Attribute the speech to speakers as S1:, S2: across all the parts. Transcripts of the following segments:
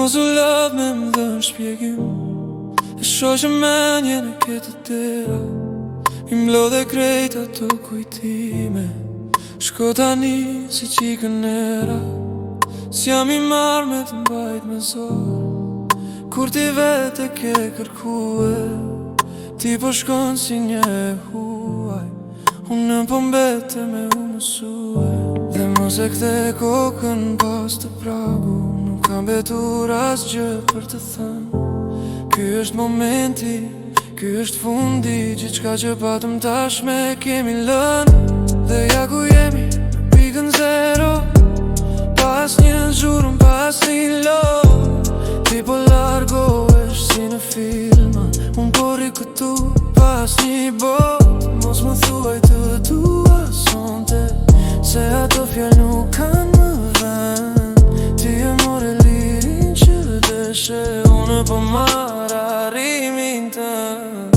S1: mos u lëv me më dhën shpjegim. E shoqë menjen e këtë tëra, i mblodhe krejt ato kujtime. Shko tani si qikën era, s'jam i marrë me të mbajt me zor. Kur ti vete ke kërkue, ti po shkon si një e huaj. Unë po mbete me u mësue, dhe mos e kthe kokën pas të pragu. Nuk kam betur asgjë për të thënë. Ky është momenti, ky është fundi. Gjithçka që patëm tashme kemi lënë. Dhe ja ku jemi, në pikën zero, pas një zhurmë, pas një lojë. Ti po largohesh si në filma, unë po rri këtu pas një botë. Mos më thuaj të dua sonte, se ato fjallë nuk kanë më vend. Ti e more lirin që deshe, unë po marr arrimin tënd.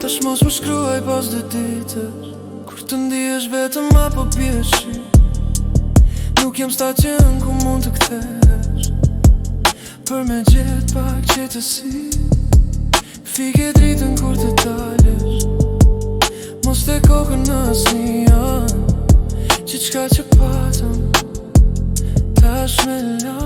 S1: Tash mos më shkruaj pas 2 ditësh, kur të ndihesh vetëm apo pjeshi. Nuk jam stacion ku mund të kthesh, për me gjetë pak qetësi. Fike dritën kur të dalësh, mos te kokën në asnjë anë. Gjithçka që patëm tash me la